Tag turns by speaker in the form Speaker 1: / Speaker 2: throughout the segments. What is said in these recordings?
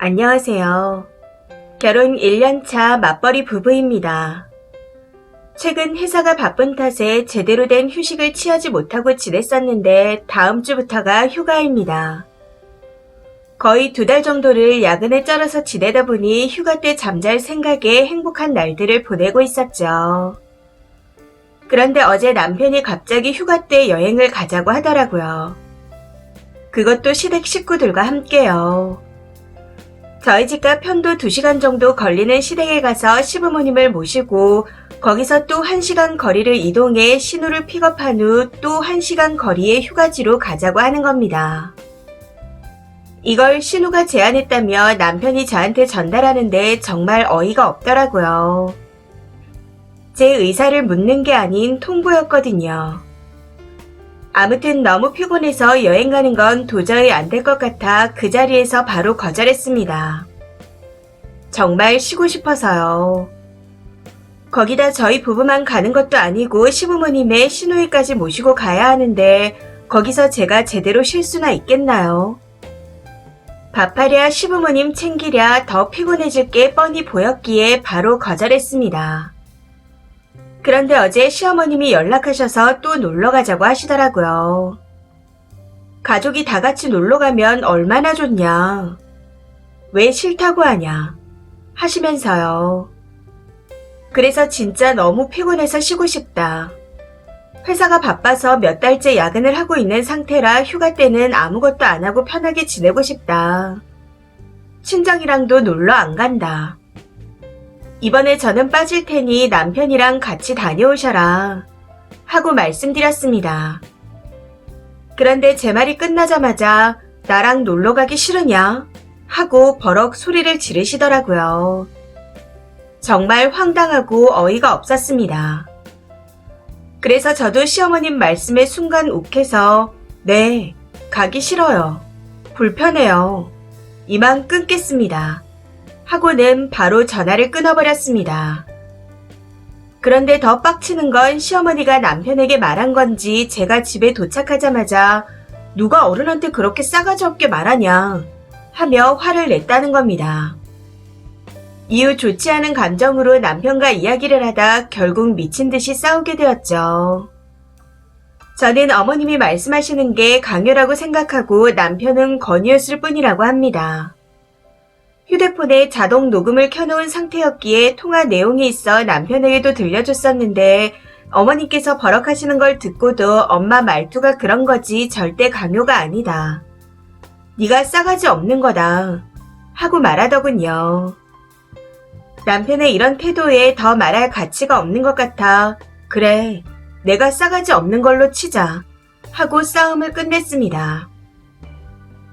Speaker 1: 안녕하세요. 결혼 1년차 맞벌이 부부입니다. 최근 회사가 바쁜 탓에 제대로 된 휴식을 취하지 못하고 지냈었는데 다음 주부터가 휴가입니다. 거의 2달 정도를 야근에 쩔어서 지내다 보니 휴가 때 잠잘 생각에 행복한 날들을 보내고 있었죠. 그런데 어제 남편이 갑자기 휴가 때 여행을 가자고 하더라고요. 그것도 시댁 식구들과 함께요. 저희 집과 편도 2시간 정도 걸리는 시댁에 가서 시부모님을 모시고 거기서 또 1시간 거리를 이동해 신우를 픽업한 후 또 1시간 거리의 휴가지로 가자고 하는 겁니다. 이걸 신우가 제안했다며 남편이 저한테 전달하는데 정말 어이가 없더라고요. 제 의사를 묻는 게 아닌 통보였거든요. 아무튼 너무 피곤해서 여행 가는 건 도저히 안 될 것 같아 그 자리에서 바로 거절했습니다. 정말 쉬고 싶어서요. 거기다 저희 부부만 가는 것도 아니고 시부모님의 시누이까지 모시고 가야 하는데 거기서 제가 제대로 쉴 수나 있겠나요? 밥하랴 시부모님 챙기랴 더 피곤해질 게 뻔히 보였기에 바로 거절했습니다. 그런데 어제 시어머님이 연락하셔서 또 놀러 가자고 하시더라고요. 가족이 다 같이 놀러 가면 얼마나 좋냐. 왜 싫다고 하냐. 하시면서요. 그래서 진짜 너무 피곤해서 쉬고 싶다. 회사가 바빠서 몇 달째 야근을 하고 있는 상태라 휴가 때는 아무것도 안 하고 편하게 지내고 싶다. 친정이랑도 놀러 안 간다. 이번에 저는 빠질 테니 남편이랑 같이 다녀오셔라 하고 말씀드렸습니다. 그런데 제 말이 끝나자마자 나랑 놀러 가기 싫으냐 하고 버럭 소리를 지르시더라고요. 정말 황당하고 어이가 없었습니다. 그래서 저도 시어머님 말씀에 순간 욱해서 네, 가기 싫어요. 불편해요. 이만 끊겠습니다. 하고는 바로 전화를 끊어버렸습니다. 그런데 더 빡치는 건 시어머니가 남편에게 말한 건지 제가 집에 도착하자마자 누가 어른한테 그렇게 싸가지 없게 말하냐 하며 화를 냈다는 겁니다. 이후 좋지 않은 감정으로 남편과 이야기를 하다 결국 미친 듯이 싸우게 되었죠. 저는 어머님이 말씀하시는 게 강요라고 생각하고 남편은 권유였을 뿐이라고 합니다. 휴대폰에 자동 녹음을 켜놓은 상태였기에 통화 내용이 있어 남편에게도 들려줬었는데 어머니께서 버럭하시는 걸 듣고도 엄마 말투가 그런 거지 절대 강요가 아니다. 네가 싸가지 없는 거다 하고 말하더군요. 남편의 이런 태도에 더 말할 가치가 없는 것 같아 그래 내가 싸가지 없는 걸로 치자 하고 싸움을 끝냈습니다.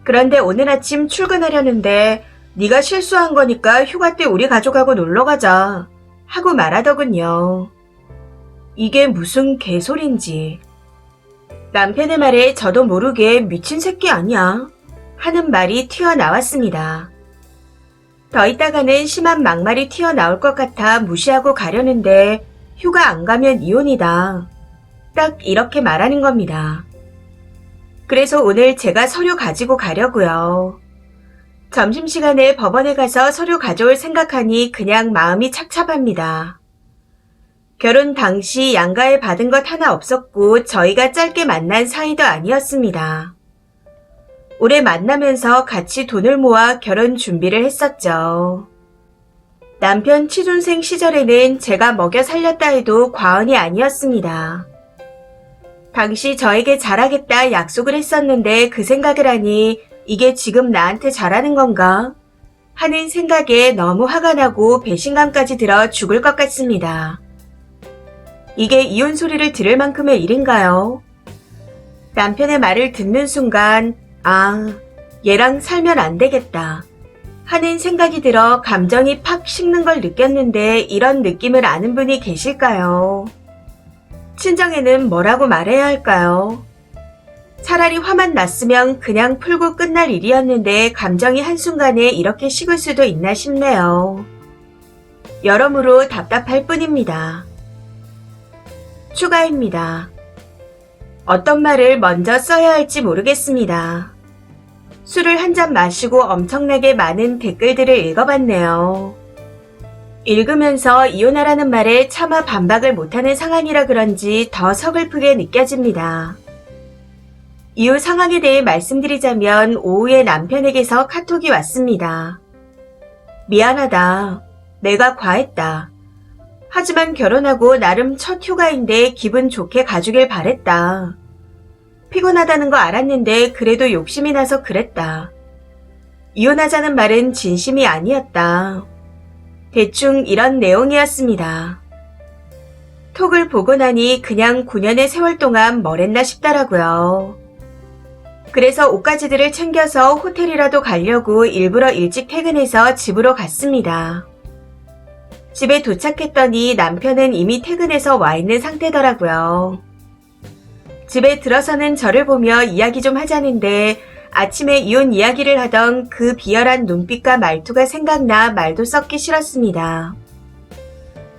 Speaker 1: 그런데 오늘 아침 출근하려는데 네가 실수한 거니까 휴가 때 우리 가족하고 놀러 가자 하고 말하더군요. 이게 무슨 개소린지. 남편의 말에 저도 모르게 미친 새끼 아니야 하는 말이 튀어나왔습니다. 더 있다가는 심한 막말이 튀어나올 것 같아 무시하고 가려는데 휴가 안 가면 이혼이다. 딱 이렇게 말하는 겁니다. 그래서 오늘 제가 서류 가지고 가려고요. 점심시간에 법원에 가서 서류 가져올 생각하니 그냥 마음이 착잡합니다. 결혼 당시 양가에 받은 것 하나 없었고 저희가 짧게 만난 사이도 아니었습니다. 올해 만나면서 같이 돈을 모아 결혼 준비를 했었죠. 남편 취준생 시절에는 제가 먹여 살렸다 해도 과언이 아니었습니다. 당시 저에게 잘하겠다 약속을 했었는데 그 생각을 하니 이게 지금 나한테 잘하는 건가? 하는 생각에 너무 화가 나고 배신감까지 들어 죽을 것 같습니다. 이게 이혼 소리를 들을 만큼의 일인가요? 남편의 말을 듣는 순간 아, 얘랑 살면 안 되겠다 하는 생각이 들어 감정이 팍 식는 걸 느꼈는데 이런 느낌을 아는 분이 계실까요? 친정에는 뭐라고 말해야 할까요? 차라리 화만 났으면 그냥 풀고 끝날 일이었는데 감정이 한순간에 이렇게 식을 수도 있나 싶네요. 여러모로 답답할 뿐입니다. 추가입니다. 어떤 말을 먼저 써야 할지 모르겠습니다. 술을 한 잔 마시고 엄청나게 많은 댓글들을 읽어봤네요. 읽으면서 이혼하라는 말에 차마 반박을 못하는 상황이라 그런지 더 서글프게 느껴집니다. 이후 상황에 대해 말씀드리자면 오후에 남편에게서 카톡이 왔습니다. 미안하다. 내가 과했다. 하지만 결혼하고 나름 첫 휴가인데 기분 좋게 가주길 바랬다. 피곤하다는 거 알았는데 그래도 욕심이 나서 그랬다. 이혼하자는 말은 진심이 아니었다. 대충 이런 내용이었습니다. 톡을 보고 나니 그냥 9년의 세월 동안 뭘 했나 싶더라고요. 그래서 옷가지들을 챙겨서 호텔이라도 가려고 일부러 일찍 퇴근해서 집으로 갔습니다. 집에 도착했더니 남편은 이미 퇴근해서 와 있는 상태더라고요. 집에 들어서는 저를 보며 이야기 좀 하자는데 아침에 이혼 이야기를 하던 그 비열한 눈빛과 말투가 생각나 말도 섞기 싫었습니다.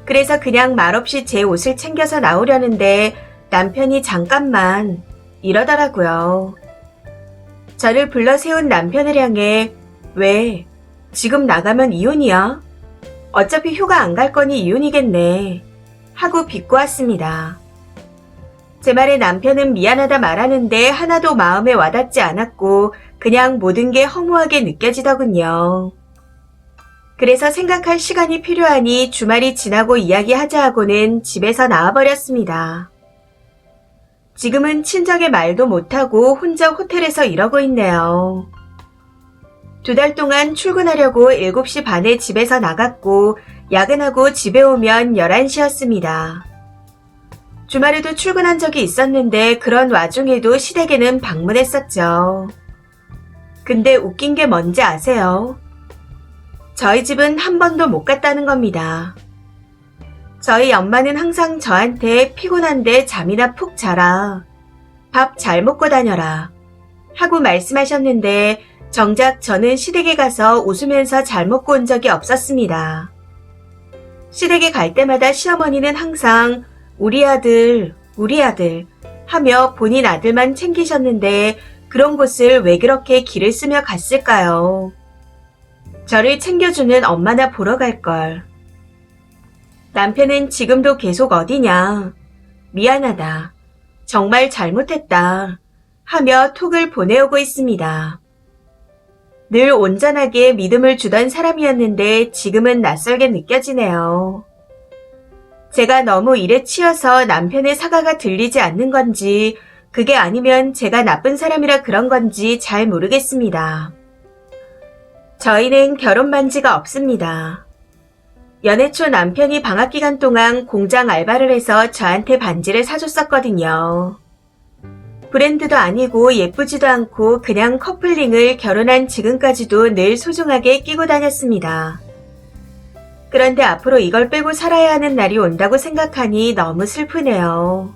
Speaker 1: 그래서 그냥 말없이 제 옷을 챙겨서 나오려는데 남편이 잠깐만 이러더라고요. 저를 불러 세운 남편을 향해 왜? 지금 나가면 이혼이야? 어차피 휴가 안 갈 거니 이혼이겠네. 하고 비꼬았습니다. 제 말에 남편은 미안하다 말하는데 하나도 마음에 와닿지 않았고 그냥 모든 게 허무하게 느껴지더군요. 그래서 생각할 시간이 필요하니 주말이 지나고 이야기하자 하고는 집에서 나와버렸습니다. 지금은 친정에 말도 못하고 혼자 호텔에서 이러고 있네요. 2달 동안 출근하려고 7시 반에 집에서 나갔고 야근하고 집에 오면 11시였습니다. 주말에도 출근한 적이 있었는데 그런 와중에도 시댁에는 방문했었죠. 근데 웃긴 게 뭔지 아세요? 저희 집은 한 번도 못 갔다는 겁니다. 저희 엄마는 항상 저한테 피곤한데 잠이나 푹 자라. 밥 잘 먹고 다녀라. 하고 말씀하셨는데 정작 저는 시댁에 가서 웃으면서 잘 먹고 온 적이 없었습니다. 시댁에 갈 때마다 시어머니는 항상 우리 아들 하며 본인 아들만 챙기셨는데 그런 곳을 왜 그렇게 기를 쓰며 갔을까요? 저를 챙겨주는 엄마나 보러 갈걸. 남편은 지금도 계속 어디냐? 미안하다. 정말 잘못했다. 하며 톡을 보내오고 있습니다. 늘 온전하게 믿음을 주던 사람이었는데 지금은 낯설게 느껴지네요. 제가 너무 일에 치여서 남편의 사과가 들리지 않는 건지 그게 아니면 제가 나쁜 사람이라 그런 건지 잘 모르겠습니다. 저희는 결혼 반지가 없습니다. 연애 초 남편이 방학 기간 동안 공장 알바를 해서 저한테 반지를 사줬었거든요. 브랜드도 아니고 예쁘지도 않고 그냥 커플링을 결혼한 지금까지도 늘 소중하게 끼고 다녔습니다. 그런데 앞으로 이걸 빼고 살아야 하는 날이 온다고 생각하니 너무 슬프네요.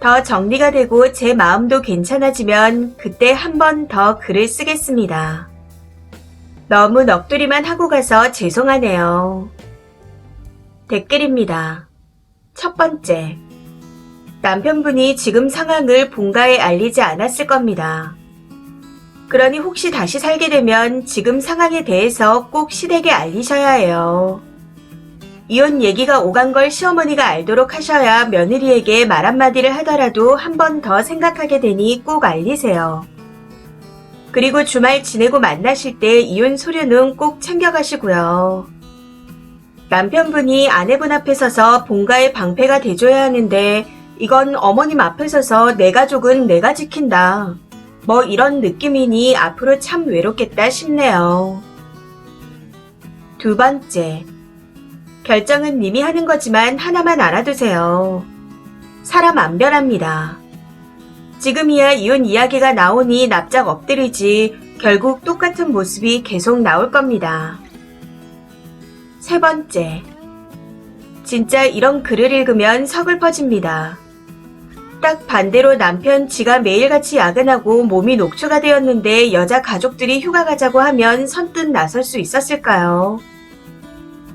Speaker 1: 더 정리가 되고 제 마음도 괜찮아지면 그때 한 번 더 글을 쓰겠습니다. 너무 넋두리만 하고 가서 죄송하네요. 댓글입니다. 첫 번째. 남편분이 지금 상황을 본가에 알리지 않았을 겁니다. 그러니 혹시 다시 살게 되면 지금 상황에 대해서 꼭 시댁에 알리셔야 해요. 이혼 얘기가 오간 걸 시어머니가 알도록 하셔야 며느리에게 말 한마디를 하더라도 한 번 더 생각하게 되니 꼭 알리세요. 그리고 주말 지내고 만나실 때 이혼 서류는 꼭 챙겨가시고요. 남편분이 아내분 앞에 서서 본가의 방패가 돼줘야 하는데 이건 어머님 앞에 서서 내 가족은 내가 지킨다. 뭐 이런 느낌이니 앞으로 참 외롭겠다 싶네요. 두 번째. 결정은 님이 하는 거지만 하나만 알아두세요. 사람 안 변합니다. 지금이야 이혼 이야기가 나오니 납작 엎드리지 결국 똑같은 모습이 계속 나올 겁니다. 세 번째. 진짜 이런 글을 읽으면 서글퍼집니다. 딱 반대로 남편 지가 매일같이 야근하고 몸이 녹초가 되었는데 여자 가족들이 휴가 가자고 하면 선뜻 나설 수 있었을까요?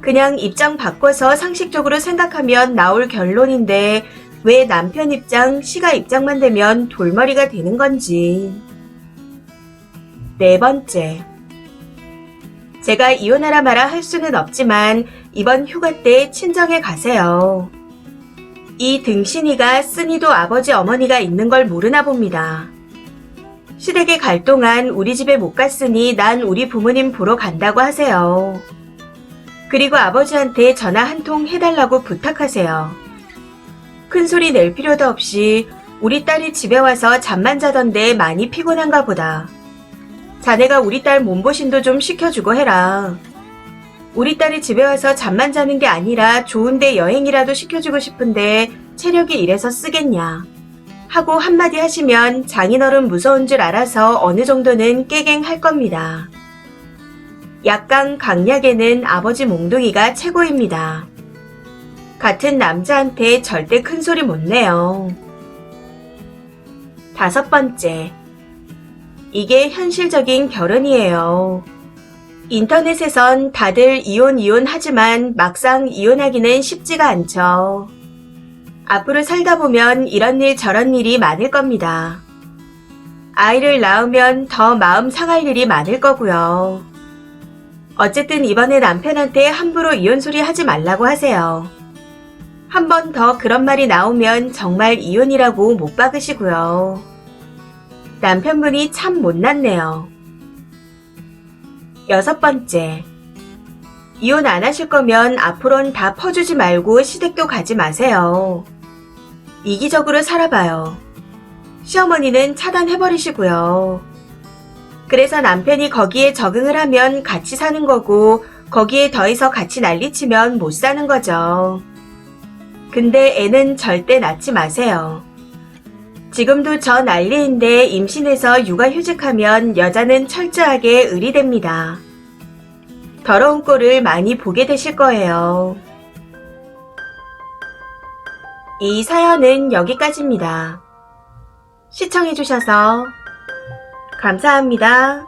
Speaker 1: 그냥 입장 바꿔서 상식적으로 생각하면 나올 결론인데 왜 남편 입장, 시가 입장만 되면 돌머리가 되는 건지. 네 번째. 제가 이혼하라 마라 할 수는 없지만 이번 휴가 때 친정에 가세요. 이 등신이가 쓴이도 아버지 어머니가 있는 걸 모르나 봅니다. 시댁에 갈 동안 우리 집에 못 갔으니 난 우리 부모님 보러 간다고 하세요. 그리고 아버지한테 전화 한 통 해달라고 부탁하세요. 큰 소리 낼 필요도 없이 우리 딸이 집에 와서 잠만 자던데 많이 피곤한가 보다. 자네가 우리 딸 몸보신도 좀 시켜주고 해라. 우리 딸이 집에 와서 잠만 자는 게 아니라 좋은데 여행이라도 시켜주고 싶은데 체력이 이래서 쓰겠냐. 하고 한마디 하시면 장인어른 무서운 줄 알아서 어느 정도는 깨갱할 겁니다. 약강 강약에는 아버지 몽둥이가 최고입니다. 같은 남자한테 절대 큰 소리 못 내요. 다섯 번째. 이게 현실적인 결혼이에요. 인터넷에선 다들 이혼 하지만 막상 이혼하기는 쉽지가 않죠. 앞으로 살다 보면 이런 일 저런 일이 많을 겁니다. 아이를 낳으면 더 마음 상할 일이 많을 거고요. 어쨌든 이번에 남편한테 함부로 이혼 소리 하지 말라고 하세요. 한 번 더 그런 말이 나오면 정말 이혼이라고 못 박으시고요. 남편분이 참 못났네요. 여섯 번째. 이혼 안 하실 거면 앞으로는 다 퍼주지 말고 시댁도 가지 마세요. 이기적으로 살아봐요. 시어머니는 차단해버리시고요. 그래서 남편이 거기에 적응을 하면 같이 사는 거고 거기에 더해서 같이 난리치면 못 사는 거죠. 근데 애는 절대 낳지 마세요. 지금도 저 난리인데 임신해서 육아휴직하면 여자는 철저하게 의리됩니다. 더러운 꼴을 많이 보게 되실 거예요. 이 사연은 여기까지입니다. 시청해주셔서 감사합니다.